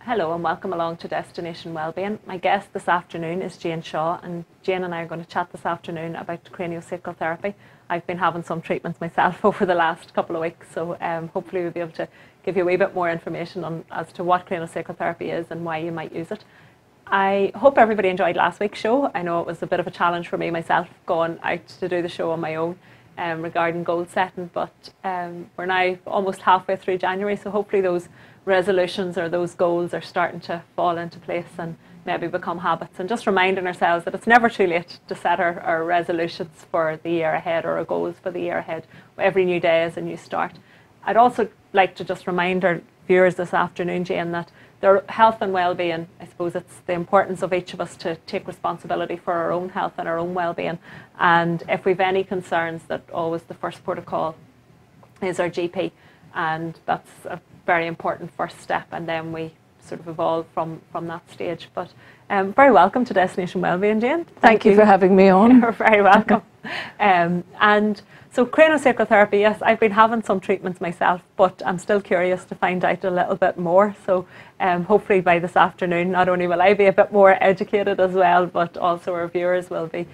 Hello and welcome along to Destination Wellbeing. My guest this afternoon is Jane Shaw, and Jane and I are going to chat this afternoon about craniosacral therapy. I've been having some treatments myself over the last couple of weeks, so hopefully we'll be able to give you a wee bit more information on as to what craniosacral therapy is and why you might use it. I hope everybody enjoyed last week's show. I know it was a bit of a challenge for me myself going out to do the show on my own regarding goal setting, but we're now almost halfway through January, so hopefully those resolutions or those goals are starting to fall into place and maybe become habits, and just reminding ourselves that it's never too late to set our resolutions for the year ahead or our goals for the year ahead. Every new day is a new start. I'd also like to just remind our viewers this afternoon, Jane, that their health and well-being, I suppose it's the importance of each of us to take responsibility for our own health and our own well-being, and if we've any concerns, that always the first port of call is our GP, and that's a very important first step, and then we sort of evolve from that stage. But very welcome to Destination Wellbeing, Jane. Thank you for having me on. You're very welcome. And so craniosacral therapy, yes, I've been having some treatments myself, but I'm still curious to find out a little bit more. So hopefully by this afternoon, not only will I be a bit more educated as well, but also our viewers will be.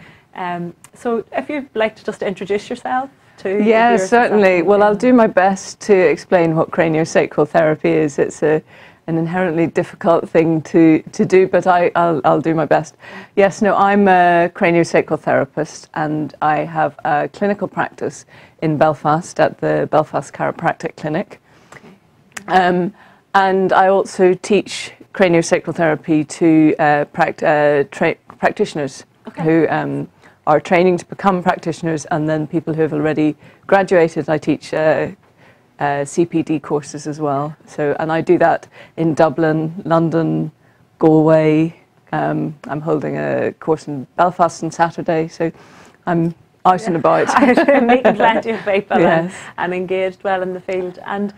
So if you'd like to just introduce yourself. Yeah, certainly. Well, I'll do my best to explain what craniosacral therapy is. It's an inherently difficult thing to do, but I'll do my best. Yes, no, I'm a craniosacral therapist, and I have a clinical practice in Belfast at the Belfast Chiropractic Clinic. And I also teach craniosacral therapy to practitioners who are training to become practitioners, and then people who have already graduated. I teach CPD courses as well. So, and I do that in Dublin, London, Galway. I'm holding a course in Belfast on Saturday, so I'm out and about. Meeting plenty of people, yes, and engaged well in the field. And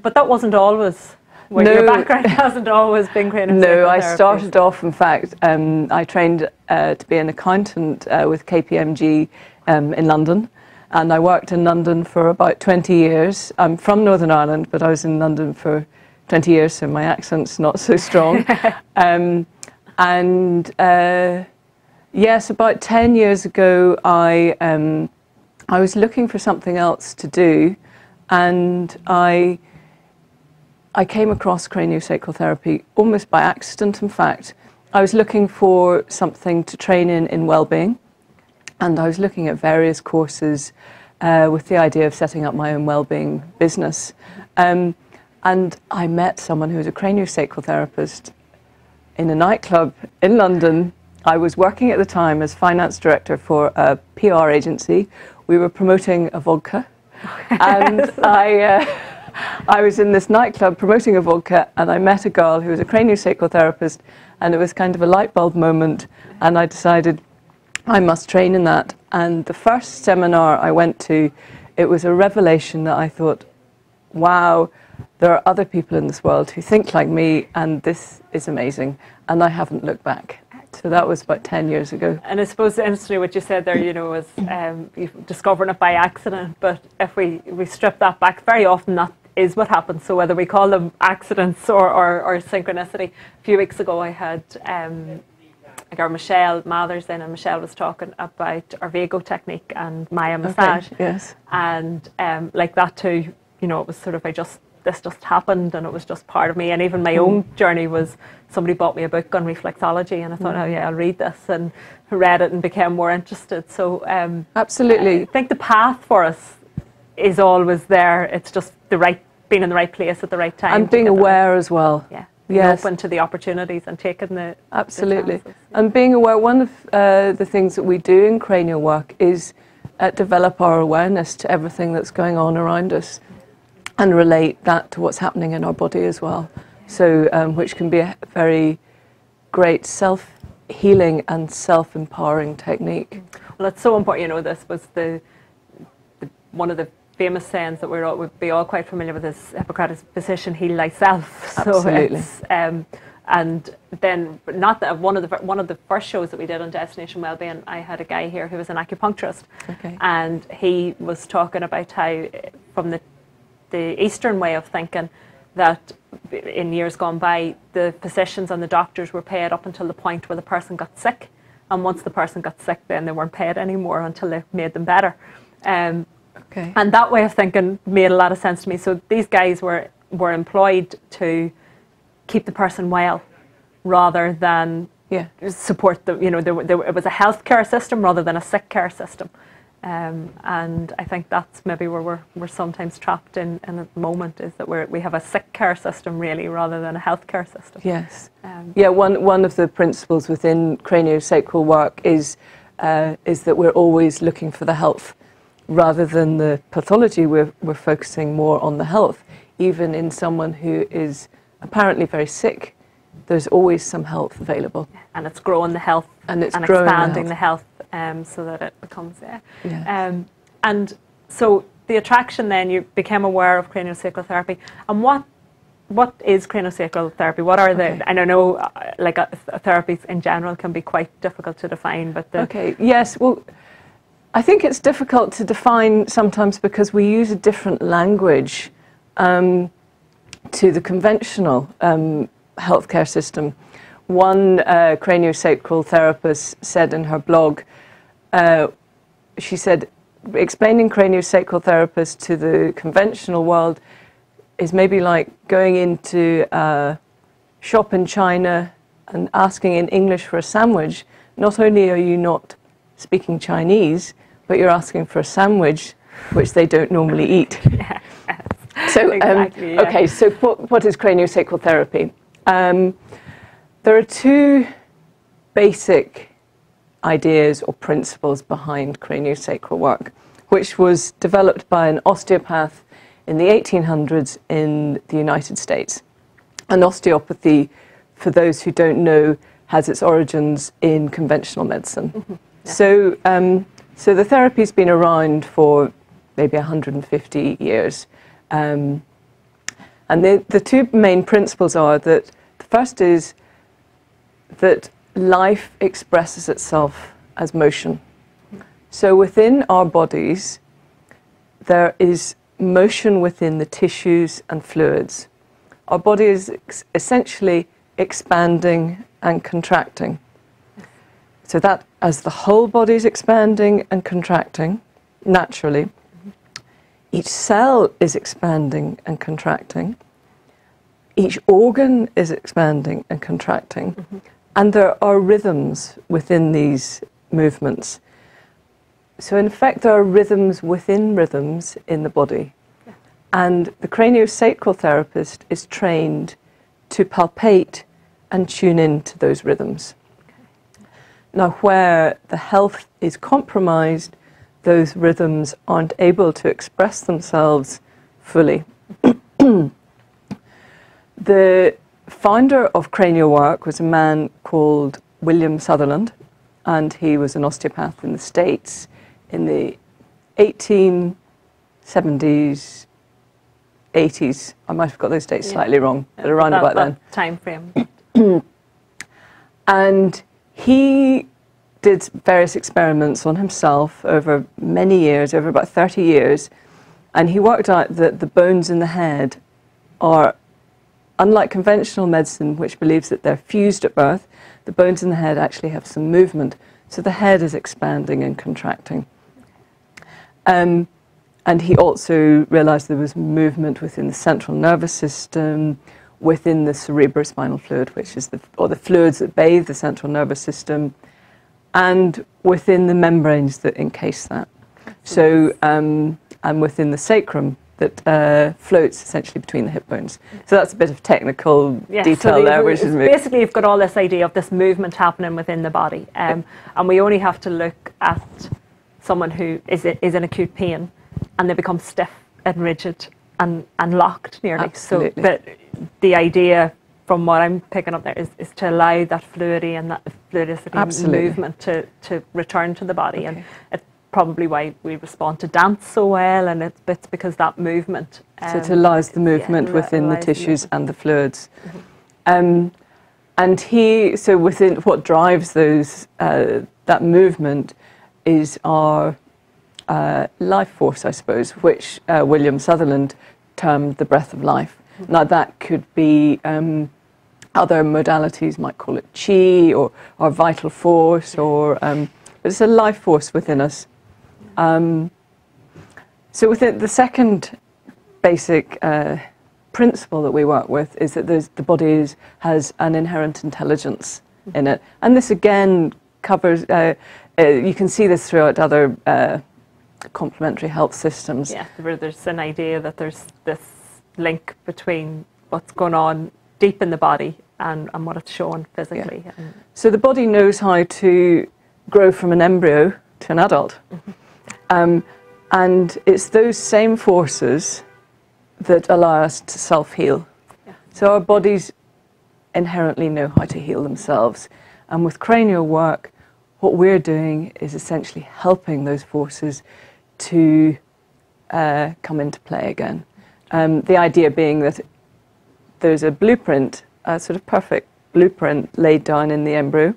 but that wasn't always. Well, no, your background hasn't always been craniosacral therapy. No, I started off, in fact, I trained to be an accountant with KPMG in London, and I worked in London for about 20 years. I'm from Northern Ireland, but I was in London for 20 years, so my accent's not so strong. Yes, about 10 years ago, I was looking for something else to do, and I came across craniosacral therapy almost by accident, in fact. I was looking for something to train in well-being, and I was looking at various courses with the idea of setting up my own well-being business. And I met someone who was a craniosacral therapist in a nightclub in London. I was working at the time as finance director for a PR agency. We were promoting a vodka, and I was in this nightclub promoting a vodka, and I met a girl who was a craniosacral therapist, and it was kind of a light bulb moment, and I decided I must train in that. And the first seminar I went to, it was a revelation that I thought, wow, there are other people in this world who think like me, and this is amazing, and I haven't looked back. So that was about 10 years ago. And I suppose instantly what you said there, you know, was you discovering it by accident, but if we strip that back, very often that is what happens. So whether we call them accidents or synchronicity. A few weeks ago I had Michelle Mathers in, and Michelle was talking about our Vago technique and Maya massage. Okay, yes. And like that too, you know, it was sort of this just happened, and it was just part of me. And even my own journey was, somebody bought me a book on reflexology, and I thought, oh yeah, I'll read this, and read it and became more interested. So absolutely, I think the path for us is always there. It's just being in the right place at the right time. And being aware as well. Yeah. Yes. Open to the opportunities and taking the absolutely. The chances. And being aware, one of the things that we do in cranial work is develop our awareness to everything that's going on around us, and relate that to what's happening in our body as well. So, which can be a very great self-healing and self-empowering technique. Well, it's so important. You know, this was one of the famous sayings that we'd be all quite familiar with, is Hippocrates' physician, heal thyself. Absolutely. So and then not that one of the first shows that we did on Destination Wellbeing, I had a guy here who was an acupuncturist, and he was talking about how from the Eastern way of thinking, that in years gone by, the physicians and the doctors were paid up until the point where the person got sick. And once the person got sick, then they weren't paid anymore until they made them better. Okay. And that way of thinking made a lot of sense to me. So these guys were employed to keep the person well rather than support the, it was a healthcare system rather than a sick care system. And I think that's maybe where we're sometimes trapped in at the moment, is that we have a sick care system really rather than a healthcare system. Yes. One of the principles within craniosacral work is that we're always looking for the health rather than the pathology. We're focusing more on the health. Even in someone who is apparently very sick, there's always some health available. And it's growing the health and expanding the health. So that it becomes and so the attraction, then you became aware of craniosacral therapy. And what is craniosacral therapy? What are the, and I know therapies in general can be quite difficult to define, but yes, well, I think it's difficult to define sometimes because we use a different language to the conventional healthcare system. One craniosacral therapist said in her blog, she said, explaining craniosacral therapists to the conventional world is maybe like going into a shop in China and asking in English for a sandwich. Not only are you not speaking Chinese, but you're asking for a sandwich, which they don't normally eat. So, okay, so what is craniosacral therapy? There are two basic ideas or principles behind craniosacral work, which was developed by an osteopath in the 1800s in the United States. And osteopathy, for those who don't know, has its origins in conventional medicine. Mm-hmm. So the therapy's been around for maybe 150 years. And the two main principles are that the first is that life expresses itself as motion. So within our bodies, there is motion within the tissues and fluids. Our body is essentially expanding and contracting. So that as the whole body is expanding and contracting naturally, each cell is expanding and contracting, each organ is expanding and contracting, and there are rhythms within these movements. So in fact, there are rhythms within rhythms in the body. Yeah. And the craniosacral therapist is trained to palpate and tune into those rhythms. Okay. Now, where the health is compromised, those rhythms aren't able to express themselves fully. The founder of cranial work was a man called William Sutherland, and he was an osteopath in the States in the 1870s, 80s. I might have got those dates slightly wrong, but around about then. Time frame. And he did various experiments on himself over many years, over about 30 years, and he worked out that the bones in the head are, unlike conventional medicine, which believes that they're fused at birth, the bones in the head actually have some movement. So the head is expanding and contracting. And he also realized there was movement within the central nervous system, within the cerebrospinal fluid, which is the fluids that bathe the central nervous system, and within the membranes that encase that. So, and within the sacrum that floats essentially between the hip bones. So that's a bit of technical detail there. Which is basically, you've got all this idea of this movement happening within the body. And we only have to look at someone who is in acute pain and they become stiff and rigid and locked nearly. Absolutely. So, but the idea, from what I'm picking up there, is to allow that fluidity and that fluidicity movement to return to the body. And it's probably why we respond to dance so well, and it's because that movement. So it allows the movement within the tissues and the fluids. And so within what drives those that movement is our life force, I suppose, which William Sutherland termed the breath of life. Now that could be other modalities, might call it chi or vital force, or but it's a life force within us. So within the second basic principle that we work with is that the body has an inherent intelligence in it, and this again covers. You can see this throughout other complementary health systems. Yeah, there's an idea that there's this link between what's going on deep in the body and what it's showing physically. Yeah. So the body knows how to grow from an embryo to an adult. And it's those same forces that allow us to self-heal. Yeah. So our bodies inherently know how to heal themselves. And with cranial work, what we're doing is essentially helping those forces to come into play again. The idea being that there's a blueprint, a sort of perfect blueprint laid down in the embryo,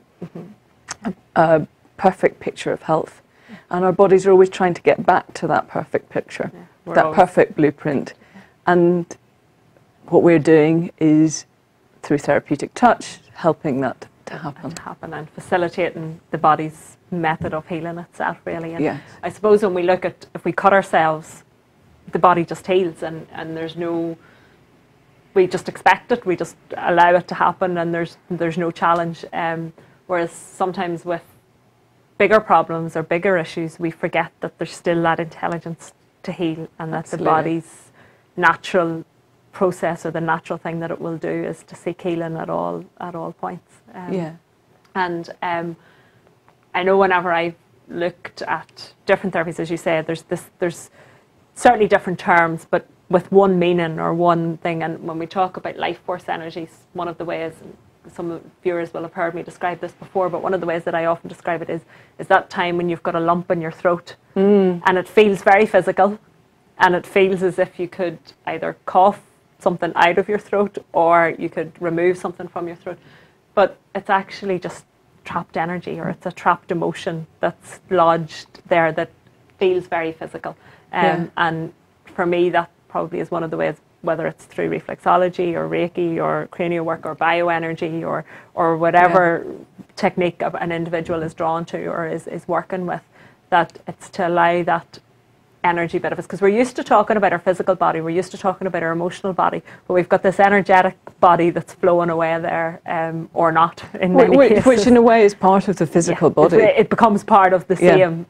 a perfect picture of health. And our bodies are always trying to get back to that perfect picture, that perfect blueprint. And what we're doing is, through therapeutic touch, helping that to happen. And facilitating the body's method of healing itself, really. And yes. I suppose when we look at, if we cut ourselves, the body just heals, and there's no, we just expect it, we just allow it to happen, and there's no challenge. Whereas sometimes with bigger problems or bigger issues, we forget that there's still that intelligence to heal, and that the body's natural process, or the natural thing that it will do, is to seek healing at all points. And I know whenever I've looked at different therapies, as you say, there's certainly different terms, but with one meaning or one thing. And when we talk about life force energies, one of the ways, some of the viewers will have heard me describe this before, but one of the ways that I often describe it is that time when you've got a lump in your throat, and it feels very physical, and it feels as if you could either cough something out of your throat or you could remove something from your throat, but it's actually just trapped energy, or it's a trapped emotion that's lodged there that feels very physical. And for me, that probably is one of the ways, whether it's through reflexology or Reiki or cranial work or bioenergy or whatever technique an individual is drawn to or is working with, that it's to allow that energy bit of us, because we're used to talking about our physical body, we're used to talking about our emotional body, but we've got this energetic body that's flowing away there, or not in many cases. Which in a way is part of the physical body. It becomes part of the same.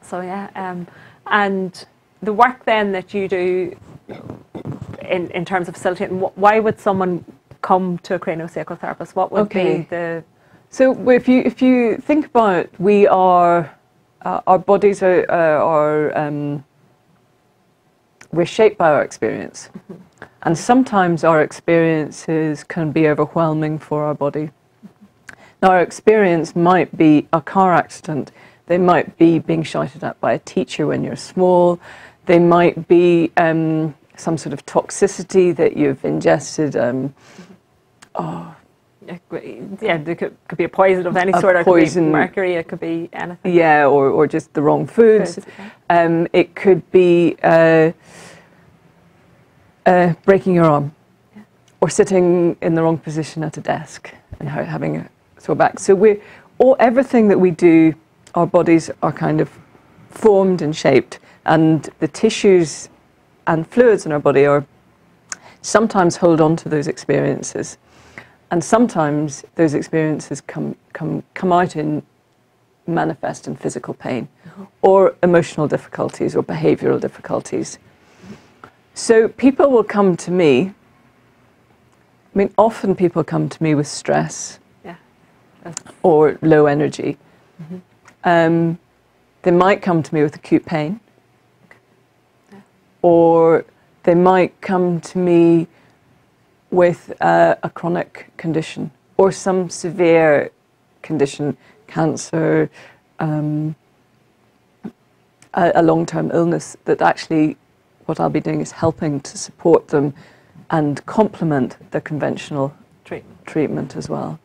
So and the work then that you do in terms of facilitating, why would someone come to a craniosacral therapist? What would be the... So if you think about it, we are... our bodies we're shaped by our experience. And sometimes our experiences can be overwhelming for our body. Now, our experience might be a car accident. They might be being shouted at by a teacher when you're small. They might be some sort of toxicity that you've ingested. There could be a poison of any sort. It could be mercury, it could be anything. Yeah, or just the wrong foods. It could be breaking your arm, or sitting in the wrong position at a desk and having a sore back. So everything that we do, our bodies are kind of formed and shaped, and the tissues and fluids in our body are sometimes hold on to those experiences. And sometimes those experiences come out in manifest in physical pain, or emotional difficulties, or behavioural difficulties. So people will come to me. I mean, often people come to me with stress, or low energy. They might come to me with acute pain, or they might come to me with a chronic condition or some severe condition, cancer, a long-term illness, that actually what I'll be doing is helping to support them and complement the conventional treatment as well.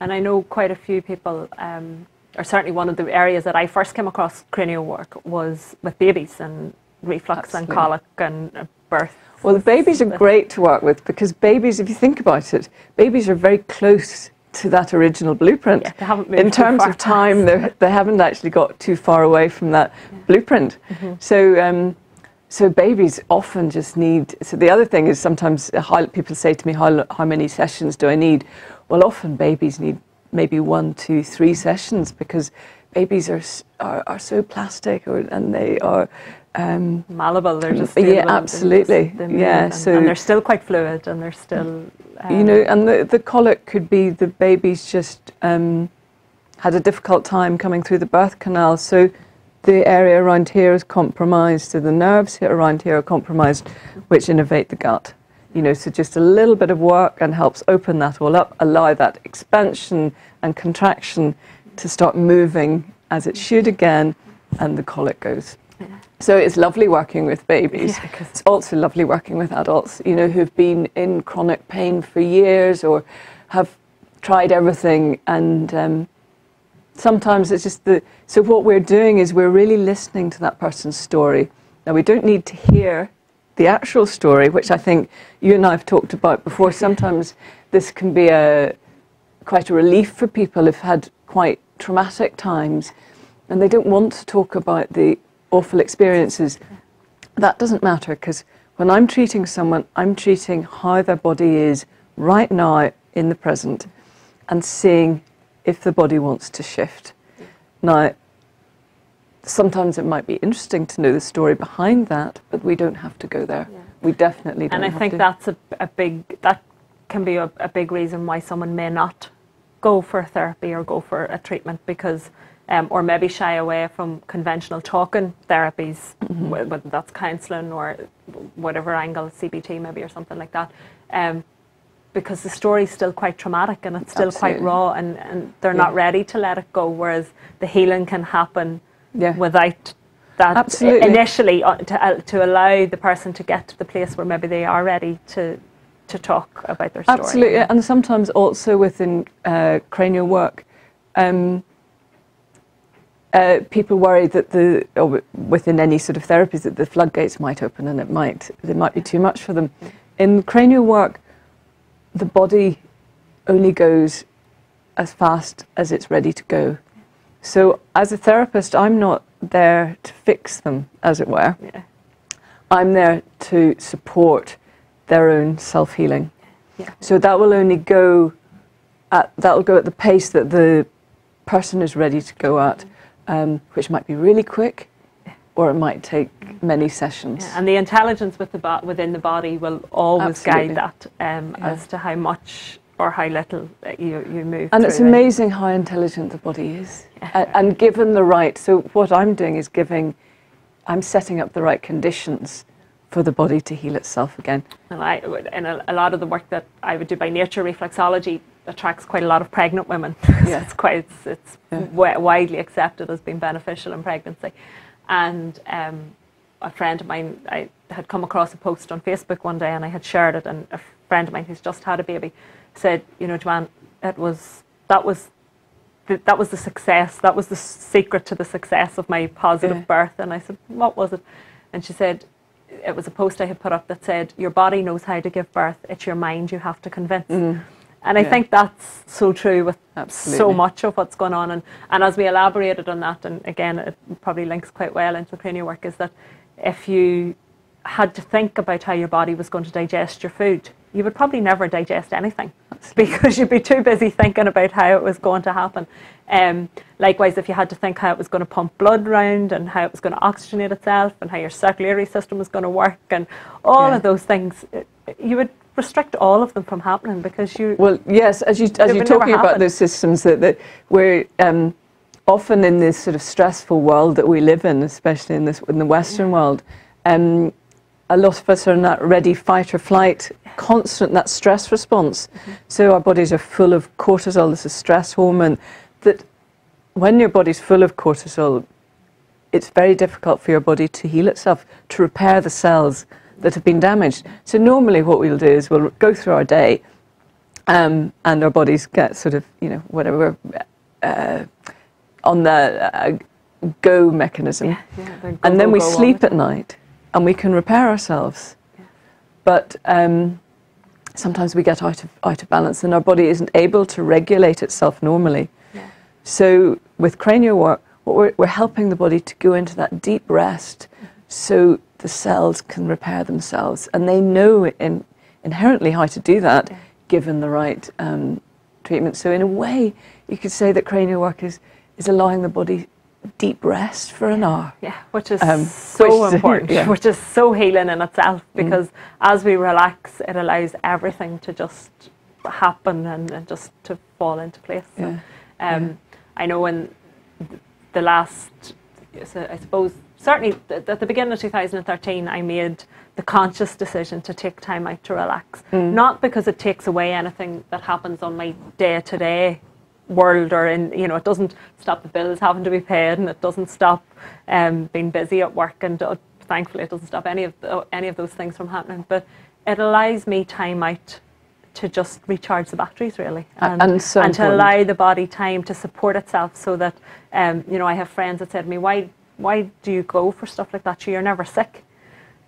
And I know quite a few people, or certainly one of the areas that I first came across cranial work was with babies and reflux and colic and birth. Well, the babies are great to work with because babies, if you think about it, babies are very close to that original blueprint. Yeah, they haven't moved in terms of time, they haven't actually got too far away from that blueprint. So babies often just need. So the other thing is sometimes people say to me, how many sessions do I need? Well, often babies need maybe 1, 2, 3 sessions because babies are so plastic and they are malleable. They're just absolutely and they're still quite fluid and they're still you know, and the colic could be the baby's just had a difficult time coming through the birth canal, so the area around here is compromised, so the nerves around here are compromised, which innervate the gut. You know, so just a little bit of work and helps open that all up, allow that expansion and contraction to start moving as it should again, and the colic goes. So it's lovely working with babies. It's also lovely working with adults, you know, who've been in chronic pain for years or have tried everything, and sometimes it's just so what we're doing is we're really listening to that person's story. Now, we don't need to hear the actual story, which I think you and I have talked about before. Sometimes this can be quite a relief for people who've had quite traumatic times and they don't want to talk about the awful experiences. That doesn't matter, because when I'm treating someone, I'm treating how their body is right now in the present and seeing if the body wants to shift. Now, sometimes it might be interesting to know the story behind that, but we don't have to go there. We definitely don't. And I think that's that can be a big reason why someone may not go for therapy or go for a treatment, because or maybe shy away from conventional talking therapies, whether that's counselling or whatever angle, CBT maybe or something like that, because the story's still quite traumatic and it's still quite raw, and they're not ready to let it go, whereas the healing can happen without that initially, to allow the person to get to the place where maybe they are ready to talk about their story. Absolutely, and sometimes also within cranial work, people worry that or within any sort of therapies, that the floodgates might open and it might be too much for them. In cranial work, the body only goes as fast as it's ready to go. So as a therapist, I'm not there to fix them, as it were. I'm there to support their own self-healing. So that will only go at the pace that the person is ready to go at. Which might be really quick, or it might take many sessions. And the intelligence within the body will always guide that as to how much or how little you move. And it's amazing how intelligent the body is. And given the right, so what I'm doing is I'm setting up the right conditions for the body to heal itself again. And a lot of the work that I would do by nature, reflexology, attracts quite a lot of pregnant women. It's widely accepted as being beneficial in pregnancy. And a friend of mine, I had come across a post on Facebook one day and I had shared it, and a friend of mine who's just had a baby said, you know, Joanne, that was the success, that was the secret to the success of my positive birth. And I said, what was it? And she said, it was a post I had put up that said, your body knows how to give birth, it's your mind you have to convince. And I think that's so true with so much of what's going on. And as we elaborated on that, and again, it probably links quite well into the cranial work, is that if you had to think about how your body was going to digest your food, you would probably never digest anything because you'd be too busy thinking about how it was going to happen. Likewise, if you had to think how it was going to pump blood around and how it was going to oxygenate itself and how your circulatory system was going to work and all of those things, you would restrict all of them from happening because you... Well, yes, as you're talking about those systems, that we're often in this sort of stressful world that we live in, especially in the Western world, a lot of us are in that ready fight or flight, constant, that stress response. So our bodies are full of cortisol, this is stress hormone, that when your body's full of cortisol, it's very difficult for your body to heal itself, to repair the cells that have been damaged. So normally what we'll do is we'll go through our day and our bodies get sort of, you know, whatever, on the go mechanism. And then we sleep at night and we can repair ourselves. but sometimes we get out of balance and our body isn't able to regulate itself normally. Yeah. So with cranial work, what we're helping the body to go into that deep rest, so the cells can repair themselves, and they know inherently how to do that, given the right treatment. So in a way, you could say that cranial work is allowing the body deep rest for an hour. Yeah, which is so important, yeah. which is so healing in itself, because as we relax, it allows everything to just happen and just to fall into place. Yeah. So, I know in the last, I suppose, certainly at the beginning of 2013, I made the conscious decision to take time out to relax. Not because it takes away anything that happens on my day-to-day world, or it doesn't stop the bills having to be paid, and it doesn't stop being busy at work, and thankfully it doesn't stop any of those things from happening. But it allows me time out to just recharge the batteries, really, and to allow the body time to support itself, so that I have friends that said to me, why do you go for stuff like that? You're never sick.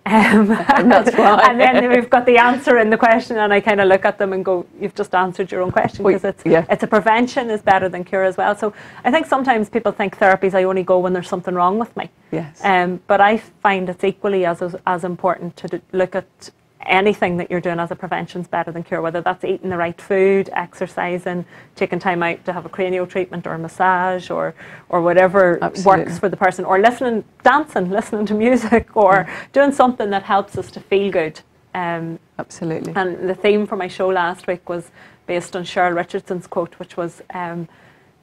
And that's why. And then we've got the answer in the question, and I kind of look at them and go, you've just answered your own question, because it's a prevention is better than cure as well. So I think sometimes people think therapies, I only go when there's something wrong with me. Yes. But I find it's equally as important to look at anything that you're doing as a prevention is better than cure, whether that's eating the right food, exercising, taking time out to have a cranial treatment or a massage, or whatever works for the person, or dancing, listening to music, or doing something that helps us to feel good. Absolutely. And the theme for my show last week was based on Cheryl Richardson's quote, which was,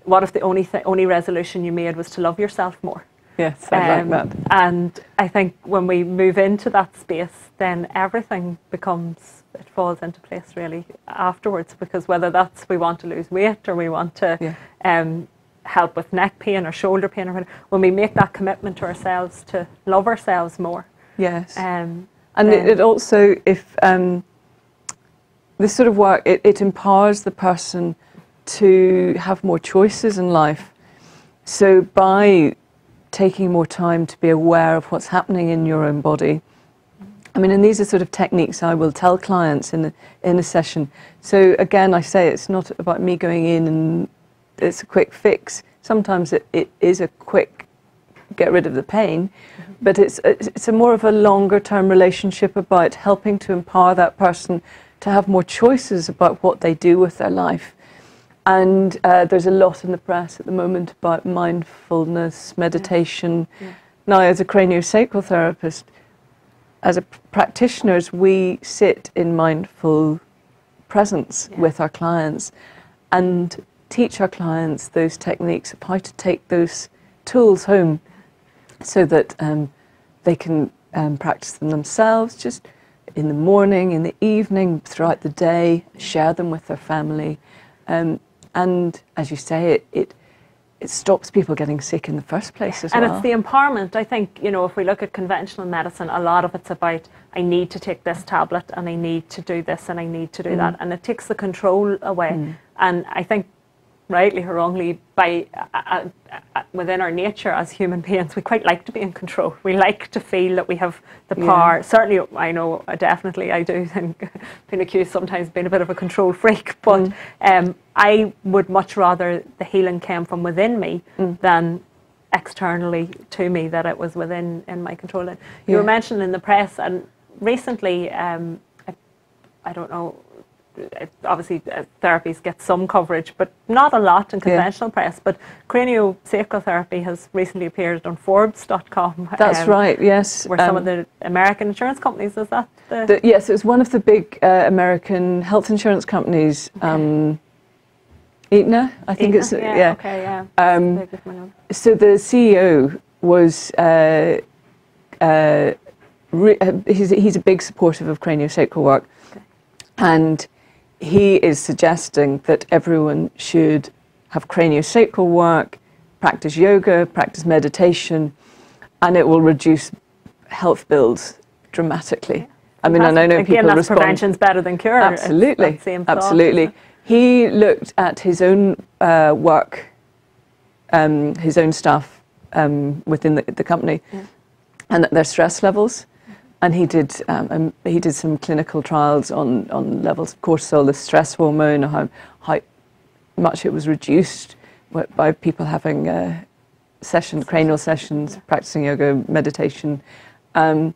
what if the only resolution you made was to love yourself more? Yes, I like that. And I think when we move into that space, then everything it falls into place really afterwards, because whether that's we want to lose weight, or we want to help with neck pain or shoulder pain, or whatever, when we make that commitment to ourselves to love ourselves more. Yes. And it also, if this sort of work, it empowers the person to have more choices in life. So by taking more time to be aware of what's happening in your own body. I mean, and these are sort of techniques I will tell clients in a session. So again, I say it's not about me going in and it's a quick fix. Sometimes it is a quick get rid of the pain, but it's a more of a longer term relationship about helping to empower that person to have more choices about what they do with their life. And there's a lot in the press at the moment about mindfulness, meditation. Yeah. Now, as a craniosacral therapist, as practitioners, we sit in mindful presence with our clients and teach our clients those techniques of how to take those tools home, so that they can practice them themselves, just in the morning, in the evening, throughout the day, share them with their family. And as you say, it stops people getting sick in the first place as well. And it's the empowerment. I think, if we look at conventional medicine, a lot of it's about, I need to take this tablet, and I need to do this, and I need to do that. And it takes the control away. And I think, rightly or wrongly, within our nature as human beings, we quite like to be in control. We like to feel that we have the power. Certainly, I know, definitely I do, and been accused sometimes of being a bit of a control freak, but I would much rather the healing came from within me than externally to me, that it was within in my control. You were mentioning in the press, and recently, I don't know, obviously therapies get some coverage, but not a lot in conventional press. But craniosacral therapy has recently appeared on Forbes.com. That's right, yes. Where some of the American insurance companies, is that yes, it was one of the big American health insurance companies. Aetna, I think it's So the CEO was he's a big supporter of craniosacral work, and he is suggesting that everyone should have craniosacral work, practice yoga, practice meditation, and it will reduce health bills dramatically. I mean, I know people respond. Prevention's better than cure. Absolutely, absolutely. He looked at his own work, his own staff within the company, and their stress levels, And he did some clinical trials on levels of cortisol, the stress hormone, how much it was reduced by people having cranial sessions, practicing yoga, meditation. And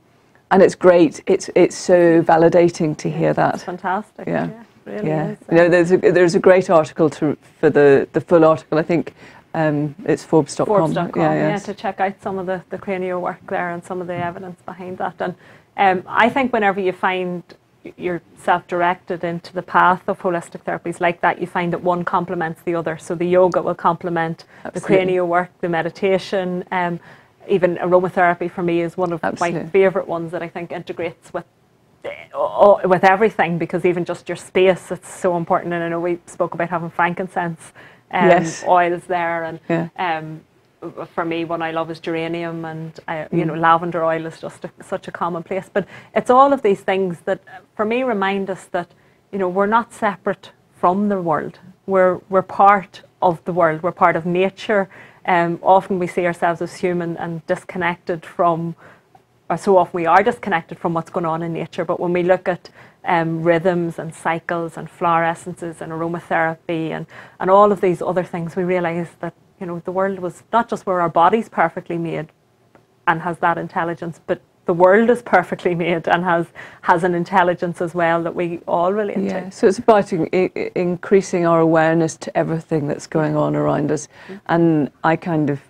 it's great. It's so validating to hear that. It's fantastic. Yeah. Really yeah. is. You know, there's a great article for the full article. I think it's Forbes.com. Forbes.com, yeah, to check out some of the cranial work there and some of the evidence behind that. And I think whenever you find yourself directed into the path of holistic therapies like that, you find that one complements the other. So the yoga will complement the cranial work, the meditation, even aromatherapy for me is one of my favourite ones that I think integrates with everything, because even just your space, it's so important. And I know we spoke about having frankincense oils there, and for me, one I love is geranium, and you know, lavender oil is just such a commonplace. But it's all of these things that, for me, remind us that, you know, we're not separate from the world. We're part of the world. We're part of nature. Often we see ourselves as human and disconnected from, or so often we are disconnected from what's going on in nature. But when we look at rhythms and cycles and flower essences and aromatherapy and all of these other things, we realise that, you know, the world was not just where our body's perfectly made and has that intelligence, but the world is perfectly made and has an intelligence as well that we all relate to. So it's about increasing our awareness to everything that's going on around us. And I kind of,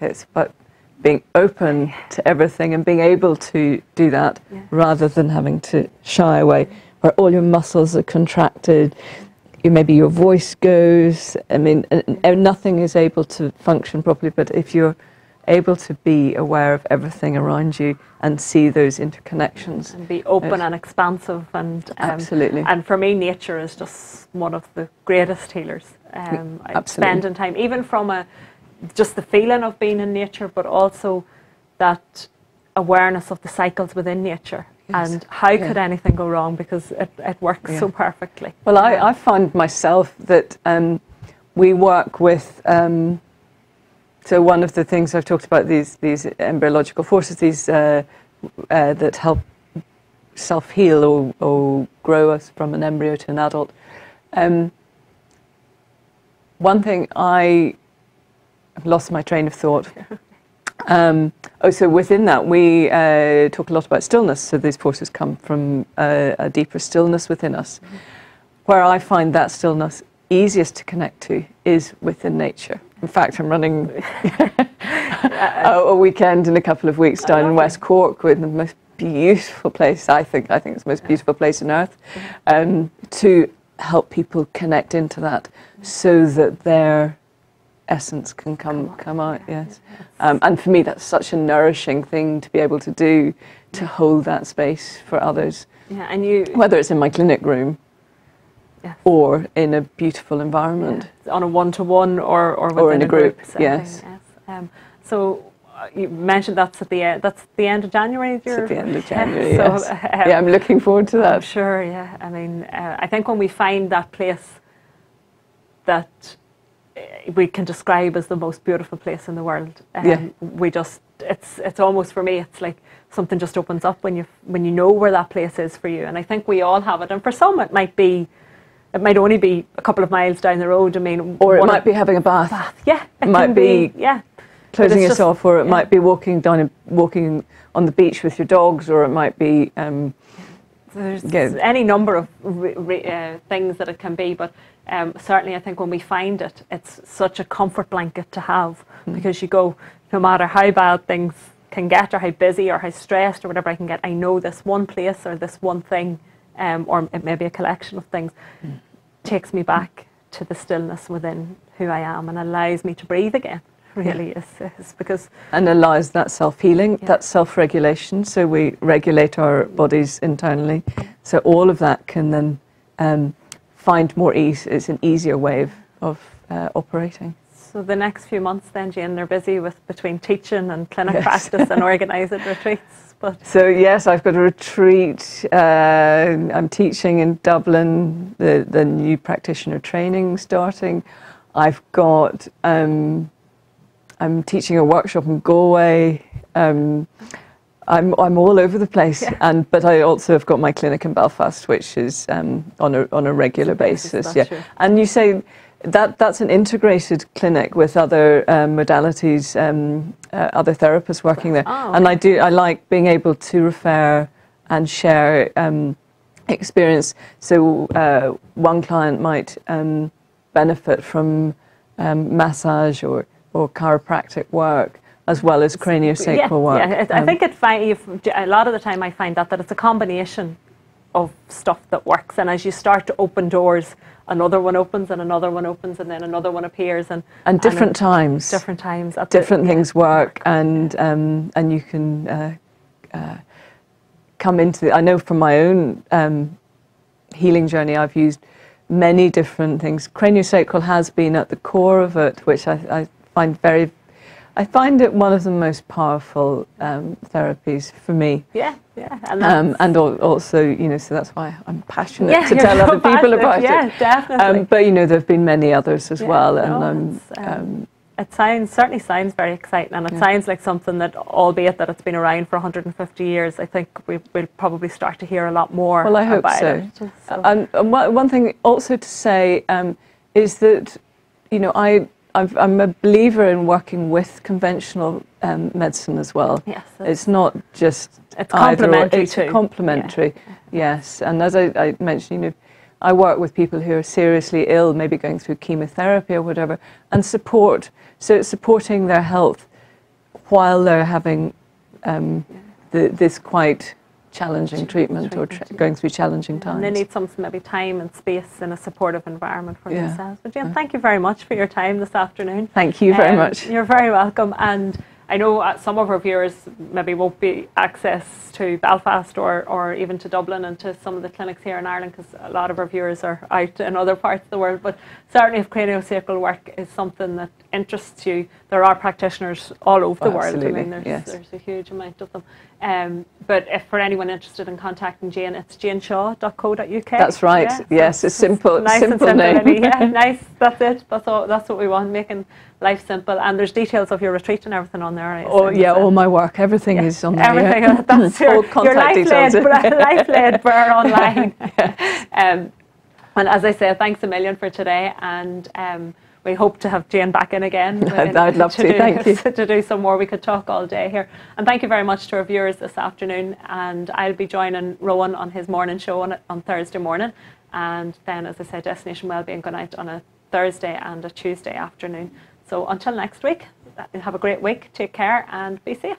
it's about being open to everything and being able to do that rather than having to shy away, where all your muscles are contracted. Maybe your voice goes. I mean, nothing is able to function properly. But if you're able to be aware of everything around you and see those interconnections, and be open and expansive, and absolutely. And for me, nature is just one of the greatest healers. Spending time, even from just the feeling of being in nature, but also that awareness of the cycles within nature. And how could anything go wrong, because it works so perfectly. Well, I find myself that we work with, so one of the things I've talked about, these embryological forces, these that help self-heal or grow us from an embryo to an adult. One thing, I've lost my train of thought. So within that, we talk a lot about stillness. So these forces come from a deeper stillness within us. Where I find that stillness easiest to connect to is within nature. In fact, I'm running a weekend in a couple of weeks down in West Cork, with the most beautiful place, I think it's the most beautiful place on earth, to help people connect into that so that their essence can come out, yes. And for me, that's such a nourishing thing to be able to do, to hold that space for others. Yeah, and you, whether it's in my clinic room or in a beautiful environment, on a one-to-one or in a group. Setting, yes. So you mentioned that's at the end. That's the end of January. It's at the end of January. So, yes. I'm looking forward to that. I'm sure. Yeah. I mean, I think when we find that place that we can describe as the most beautiful place in the world, we just, it's almost, for me, it's like something just opens up when you know where that place is for you. And I think we all have it. And for some, it might only be a couple of miles down the road. I mean, or it might be having a bath. Yeah, it might be closing yourself, or it might be walking on the beach with your dogs, or it might be. There's any number of things that it can be, but certainly I think when we find it, it's such a comfort blanket to have, because you go, no matter how bad things can get, or how busy or how stressed or whatever I can get, I know this one place or this one thing, or it may be a collection of things, takes me back to the stillness within who I am and allows me to breathe again. Really is because, and allows that self-healing, that self-regulation, so we regulate our bodies internally, so all of that can then find more ease. It's an easier way of operating. So the next few months then, Jane, they're busy with between teaching and clinic practice and organising retreats. But so yes, I've got a retreat. I'm teaching in Dublin, the new practitioner training starting. I've got I'm teaching a workshop in Galway. I'm all over the place, Yeah. but I also have got my clinic in Belfast, which is on a regular basis. Yeah, true. and you say that's an integrated clinic with other modalities, other therapists working there, Oh, and okay. I like being able to refer and share experience. So one client might benefit from massage or chiropractic work, as well as craniosacral work. Yeah, I think a lot of the time I find that it's a combination of stuff that works, and as you start to open doors, another one opens and another one opens and then another one appears, and different times. Different times. Different things work, and you can come into. I know from my own healing journey, I've used many different things. Craniosacral has been at the core of it, which I find very. I find it one of the most powerful therapies for me. Yeah, yeah. And also, you know, so that's why I'm passionate to you're tell so other people passionate. about it. Yeah, definitely. But you know, there have been many others as well, no, and it certainly sounds very exciting, and it sounds like something that, albeit that it's been around for 150 years, I think we'll probably start to hear a lot more. Well, I hope about so. it. And one thing also to say is that, you know, I'm a believer in working with conventional medicine as well. Yes, it's not just it's complementary. It's complementary. Yeah. Yes, and as I mentioned, you know, I work with people who are seriously ill, maybe going through chemotherapy or whatever, and so it's supporting their health while they're having this quite challenging treatment or going through challenging times. And they need some maybe time and space in a supportive environment for Yeah. themselves. But Jane, thank you very much for your time this afternoon. Thank you very much. You're very welcome. And I know some of our viewers maybe won't be access to Belfast or even to Dublin and to some of the clinics here in Ireland, because a lot of our viewers are out in other parts of the world. But certainly if craniosacral work is something that interests you, there are practitioners all over the world. I mean, there's a huge amount of them. But if for anyone interested in contacting Jane, it's janeshaw.co.uk. That's right. Yeah, yes, so a simple simple name. Yeah, nice. That's it. That's what we want, making life simple. And there's details of your retreat and everything on there. All my work, everything is on there. Everything. Yeah. That's all contact details. life-led burr online. And as I say, thanks a million for today, and we hope to have Jane back in again. I'd love to. Thank you. To do some more. We could talk all day here. And thank you very much to our viewers this afternoon. And I'll be joining Rowan on his morning show on Thursday morning. And then, as I said, Destination Wellbeing going out on a Thursday and a Tuesday afternoon. So until next week, have a great week. Take care and be safe.